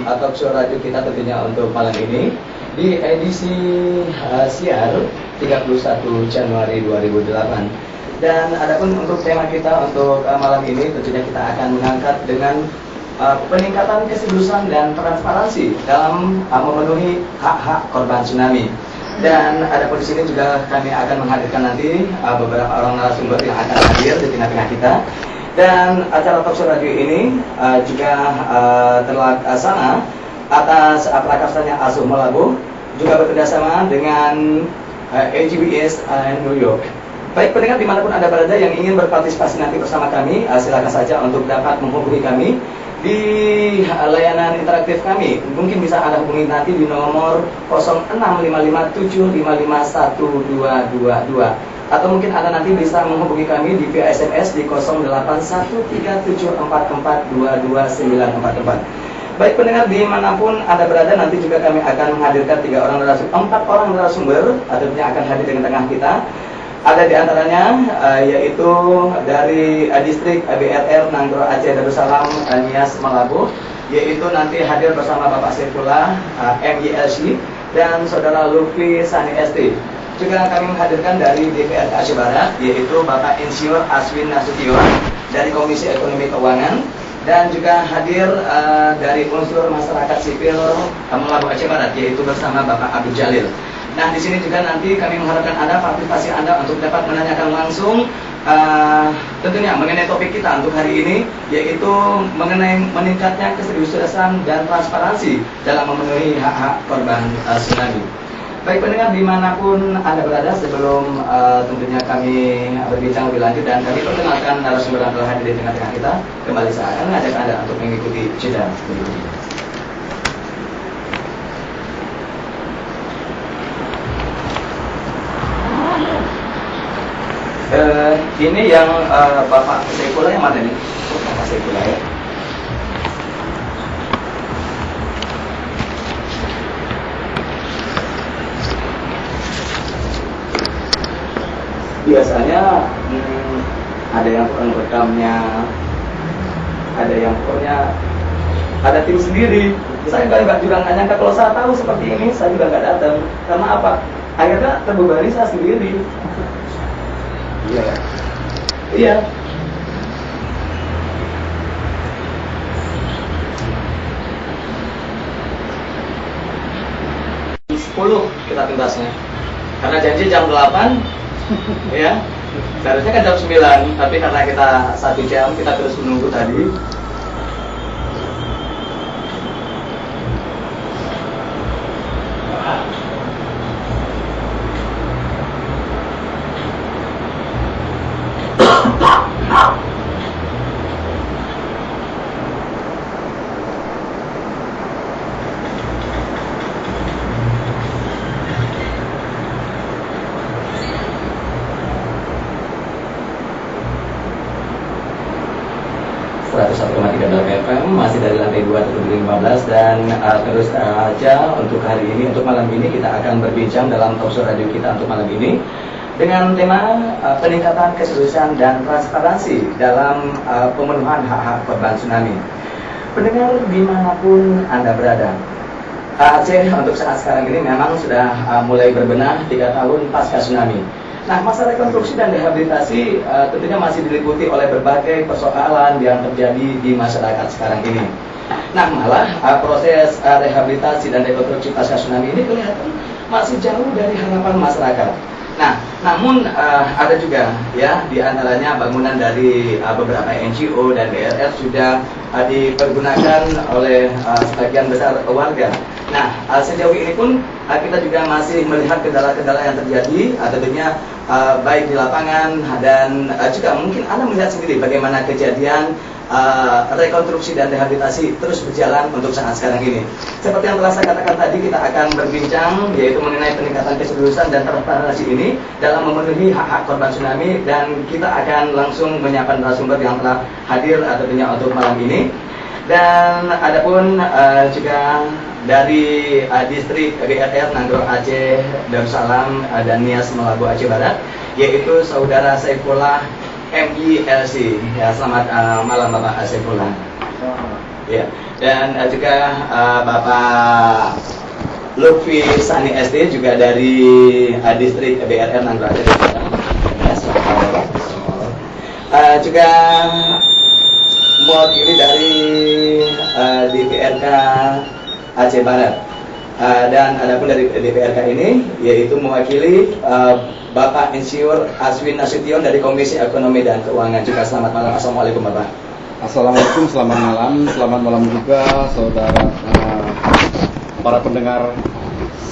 Atau show radio kita tentunya untuk malam ini di edisi siar 31 Januari 2008. Dan adapun untuk tema kita untuk malam ini tentunya kita akan mengangkat dengan peningkatan keseriusan dan transparansi dalam memenuhi hak-hak korban tsunami. Dan adapun di sini juga kami akan menghadirkan nanti beberapa orang narasumber yang akan hadir di tengah-tengah kita. Dan acara talk show radio ini juga terlaksana atas prakarsannya Asuh Melabuh, juga bekerjasama dengan AGBS New York. Baik pendengar dimanapun Anda berada yang ingin berpartisipasi nanti bersama kami, silakan saja untuk dapat menghubungi kami di layanan interaktif kami. Mungkin bisa Anda hubungi nanti di nomor 0655755122, atau mungkin Anda nanti bisa menghubungi kami di via SMS di 081374422944. Baik pendengar dimanapun Anda berada, nanti juga kami akan menghadirkan 4 orang narasumber yang akan hadir di tengah kita. Ada di antaranya yaitu dari distrik BRR Nanggro Aceh Darussalam Nias Melabuh, yaitu nanti hadir bersama Bapak Saifullah MYLC dan Saudara Lutfi Sani ST. Juga kami menghadirkan dari DPRD Aceh Barat, yaitu Bapak Insinyur Aswin Nasution dari Komisi Ekonomi Keuangan, dan juga hadir dari unsur masyarakat sipil Melabuh Aceh Barat, yaitu bersama Bapak Abdul Jalil. Nah, di sini juga nanti kami mengharapkan Anda, partisipasi Anda untuk dapat menanyakan langsung tentunya mengenai topik kita untuk hari ini, yaitu mengenai meningkatnya keseriusan dan transparansi dalam memenuhi hak-hak korban tsunami. Baik pendengar dimanapun Anda berada, sebelum tentunya kami berbincang lebih lanjut dan kami perkenalkan narasumber yang telah hadir di tengah-tengah kita, kembali saya akan mengajak Anda untuk mengikuti jeda berikut ini. Ini yang Bapak Saifullah yang mana nih? Bapak Saifullah ya. Biasanya ada yang rekamnya, ada yang pokoknya ada tim sendiri. Saya juga nggak nyangka kalau saya tahu seperti ini, saya juga nggak datang. Karena apa? Akhirnya terbebani saya sendiri. Iya. Iya. 10 kita tuntasnya. Karena janji jam 8 ya. Seharusnya kan jam 9, tapi karena kita 1 jam kita terus menunggu tadi. Masih dari lantai 2 15 dan terus aja untuk hari ini, untuk malam ini kita akan berbincang dalam talk show radio kita untuk malam ini dengan tema peningkatan keseriusan dan transparansi dalam pemenuhan hak-hak korban tsunami. Pendengar dimanapun Anda berada, Aceh untuk saat sekarang ini memang sudah mulai berbenah 3 tahun pasca tsunami. Nah, masa rekonstruksi dan rehabilitasi tentunya masih diliputi oleh berbagai persoalan yang terjadi di masyarakat sekarang ini. Nah, malah proses rehabilitasi dan rekonstruksi pasca tsunami ini kelihatan masih jauh dari harapan masyarakat. Nah, namun ada juga ya di antaranya bangunan dari beberapa NGO dan BRR sudah dipergunakan oleh sebagian besar warga. Nah, sejauh ini pun kita juga masih melihat kendala-kendala yang terjadi, tentunya baik di lapangan dan juga mungkin Anda melihat sendiri bagaimana kejadian rekonstruksi dan rehabilitasi terus berjalan untuk saat sekarang ini. Seperti yang telah saya katakan tadi, kita akan berbincang yaitu mengenai peningkatan keseriusan dan transparansi ini dalam memenuhi hak-hak korban tsunami, dan kita akan langsung menyapa narasumber yang telah hadir tentunya untuk malam ini. Dan adapun juga dari distrik BRR Nanggro Aceh Darussalam dan Nias Melabuh Aceh Barat, yaitu Saudara Saifullah MYLC. Ya, selamat malam Bapak Saifullah. Ya, dan juga Bapak Lutfi Sani SD juga dari distrik BRR Nanggala. Ya, selamat malam. Juga mewakili dari DPRK Aceh Barat. Dan adapun dari DPRK ini yaitu mewakili Bapak Insinyur Aswin Nasution dari Komisi Ekonomi dan Keuangan. Juga selamat malam. Assalamualaikum Bapak. Assalamualaikum, selamat malam juga saudara para pendengar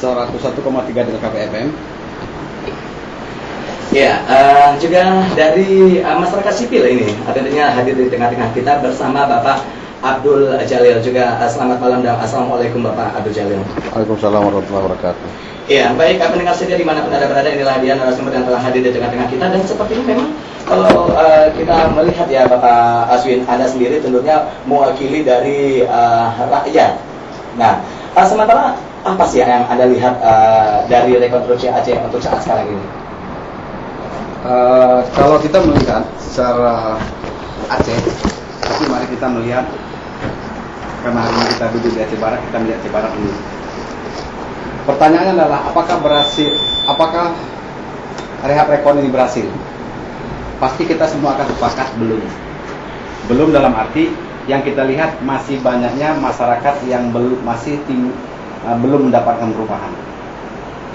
101,3 DLKP FM. Ya, juga dari masyarakat sipil ini tentunya hadir di tengah-tengah kita bersama Bapak Abdul Jalil. Juga selamat malam dan assalamualaikum Bapak Abdul Jalil. Waalaikumsalam warahmatullahi wabarakatuh. Ya, baik pendengar setia dimanapun Anda berada, inilah dia narasumber yang telah hadir di tengah-tengah kita. Dan sepertinya memang kalau kita melihat ya Bapak Aswin, Anda sendiri tentunya mewakili dari rakyat. Nah, sementara apa sih yang Anda lihat dari rekonstruksi Aceh untuk saat sekarang ini? Kalau kita melihat secara Aceh, tapi mari kita melihat, karena hari ini kita duduk di Aceh Barat, kita melihat Aceh Barat ini. Pertanyaannya adalah apakah rehab rekon ini berhasil? Pasti kita semua akan sepakat belum dalam arti yang kita lihat masih banyaknya masyarakat yang belum mendapatkan perumahan.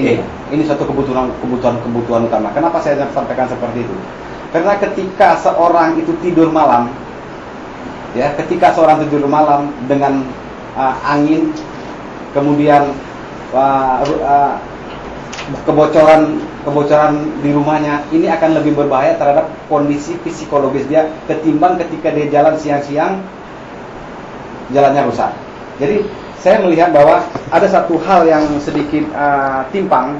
Ini satu kebutuhan utama. Kenapa saya sampaikan seperti itu? Karena ketika seorang itu tidur malam, ya, ketika seorang tidur malam dengan angin, kemudian kebocoran di rumahnya, ini akan lebih berbahaya terhadap kondisi psikologis dia ketimbang ketika dia jalan siang-siang jalannya rusak. Jadi saya melihat bahwa ada satu hal yang sedikit timpang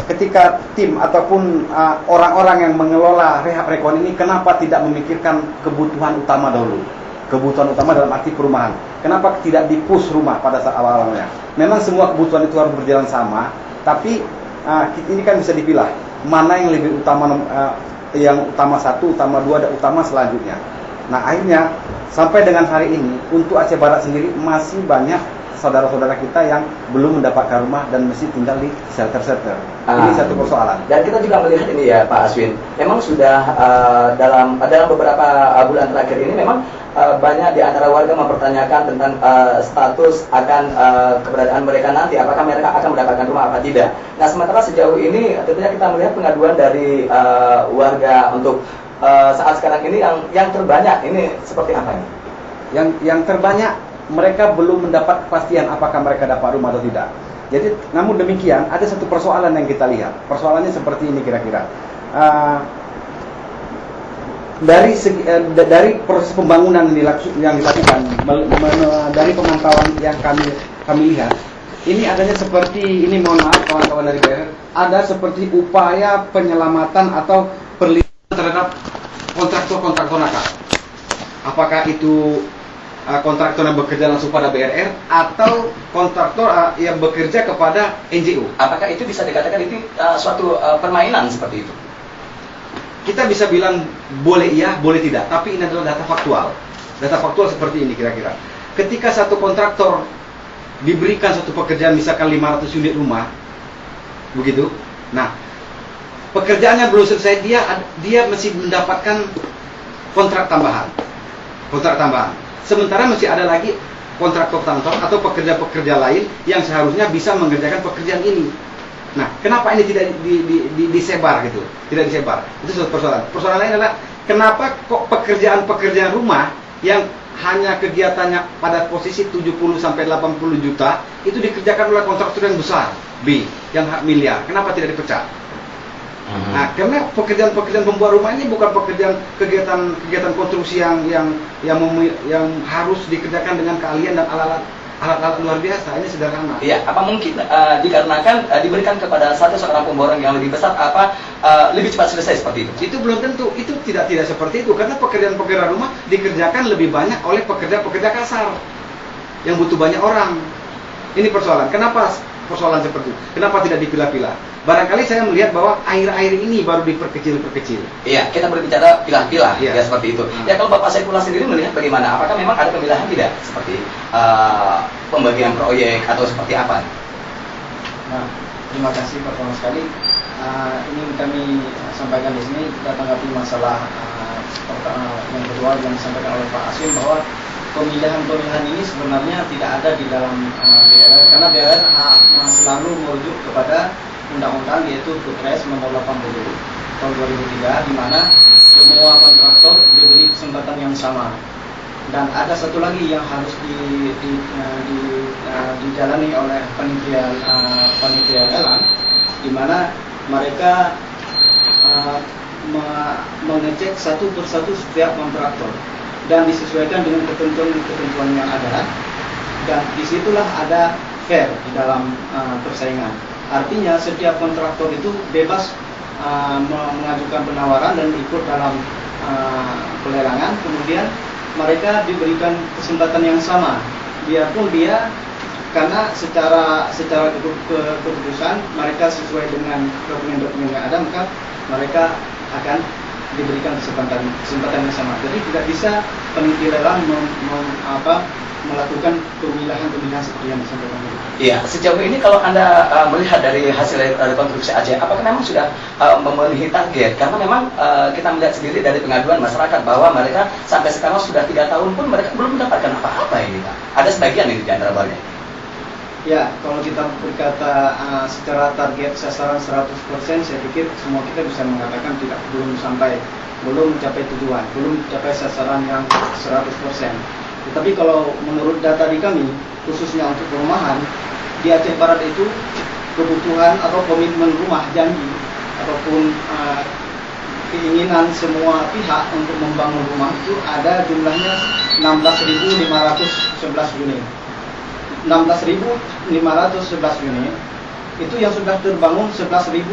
ketika tim ataupun orang-orang yang mengelola rehab rekon ini, kenapa tidak memikirkan kebutuhan utama dahulu? Kebutuhan utama dalam arti perumahan. Kenapa tidak di-push rumah pada saat awal-awalnya? Memang semua kebutuhan itu harus berjalan sama, tapi ini kan bisa dipilah mana yang lebih utama, yang utama satu, utama dua, dan utama selanjutnya. Nah, akhirnya sampai dengan hari ini untuk Aceh Barat sendiri masih banyak saudara-saudara kita yang belum mendapatkan rumah dan mesti tinggal di shelter-shelter. Ini satu persoalan. Dan kita juga melihat ini ya Pak Aswin, memang sudah dalam beberapa bulan terakhir ini memang banyak di antara warga mempertanyakan tentang status akan keberadaan mereka nanti, apakah mereka akan mendapatkan rumah apa tidak. Nah, sementara sejauh ini tentunya kita melihat pengaduan dari warga untuk saat sekarang ini yang terbanyak ini seperti apa ini? Yang terbanyak, mereka belum mendapat kepastian apakah mereka dapat rumah atau tidak. Jadi, namun demikian ada satu persoalan yang kita lihat. Persoalannya seperti ini kira-kira. Dari proses pembangunan yang dilakukan, dari pemantauan yang kami lihat, ini adanya seperti ini, mohon maaf kawan-kawan dari BRR, ada seperti upaya penyelamatan atau perlindungan terhadap kontraktor nakal. Apakah itu kontraktor yang bekerja langsung pada BRR atau kontraktor yang bekerja kepada NGO? Apakah itu bisa dikatakan itu suatu permainan seperti itu? Kita bisa bilang boleh iya, boleh tidak, tapi ini adalah data faktual. Data faktual seperti ini kira-kira. Ketika satu kontraktor diberikan satu pekerjaan, misalkan 500 unit rumah, begitu. Nah, pekerjaannya belum selesai, dia mesti mendapatkan kontrak tambahan. Sementara masih ada lagi kontraktor tambahan atau pekerja-pekerja lain yang seharusnya bisa mengerjakan pekerjaan ini. Nah, kenapa ini tidak disebar gitu? Tidak disebar. Itu satu persoalan. Persoalan lain adalah kenapa kok pekerjaan-pekerjaan rumah yang hanya kegiatannya pada posisi 70 sampai 80 juta itu dikerjakan oleh kontraktor yang besar, B, yang miliar. Kenapa tidak dipecah? Nah, karena pekerjaan-pekerjaan pembuat rumah ini bukan kegiatan konstruksi yang harus dikerjakan dengan keahlian dan alat-alat luar biasa. Ini sederhana. Iya, apa mungkin dikarenakan diberikan kepada seorang pemborong yang lebih besar, lebih cepat selesai seperti itu? Itu belum tentu. Itu tidak seperti itu, karena pekerjaan-pekerjaan rumah dikerjakan lebih banyak oleh pekerja-pekerja kasar yang butuh banyak orang. Ini persoalan. Kenapa persoalan seperti itu? Kenapa tidak dipilah-pilah? barangkali saya melihat bahwa air-air ini baru diperkecil-perkecil. Iya, kita berbicara pilah-pilah, Iya. ya seperti itu. Ya kalau Bapak Saifullah sendiri melihat bagaimana? Apakah memang ada pemilahan tidak? Seperti pembagian proyek atau seperti apa? Nah, terima kasih pertama sekali. Ini kami sampaikan di sini kita tanggapi masalah yang kedua yang disampaikan oleh Pak Asim, bahwa pemilihan ini sebenarnya tidak ada di dalam BRR, karena BRR selalu merujuk kepada undang-undang, yaitu Kepres nomor 80 tahun 2003, di mana semua kontraktor diberi kesempatan yang sama. Dan ada satu lagi yang harus dijalani oleh panitia lelang, di mana mereka mengecek satu persatu setiap kontraktor dan disesuaikan dengan ketentuan yang ada, dan disitulah ada fair di dalam persaingan. Artinya setiap kontraktor itu bebas mengajukan penawaran dan ikut dalam pelelangan, kemudian mereka diberikan kesempatan yang sama, biarpun dia, karena secara keputusan mereka sesuai dengan dokumen-dokumen yang ada, maka mereka akan diberikan kesempatan yang sama. Jadi tidak bisa panitia lelang melakukan pemilihan seperti yang disampaikan. Iya, sejauh ini kalau Anda melihat dari hasil rekonstruksi Aceh, apakah memang sudah memenuhi target? Karena memang kita melihat sendiri dari pengaduan masyarakat bahwa mereka sampai sekarang sudah 3 tahun pun mereka belum mendapatkan apa-apa ini, Pak. Ada sebagian ini di antara banyak. Ya, kalau kita berkata secara target sasaran 100%, saya pikir semua kita bisa mengatakan belum mencapai tujuan, belum mencapai sasaran yang 100%. Tetapi kalau menurut data di kami, khususnya untuk perumahan, di Aceh Barat itu kebutuhan atau komitmen rumah janji ataupun keinginan semua pihak untuk membangun rumah itu ada jumlahnya 16.511 unit. 16.511 unit itu yang sudah terbangun 11.000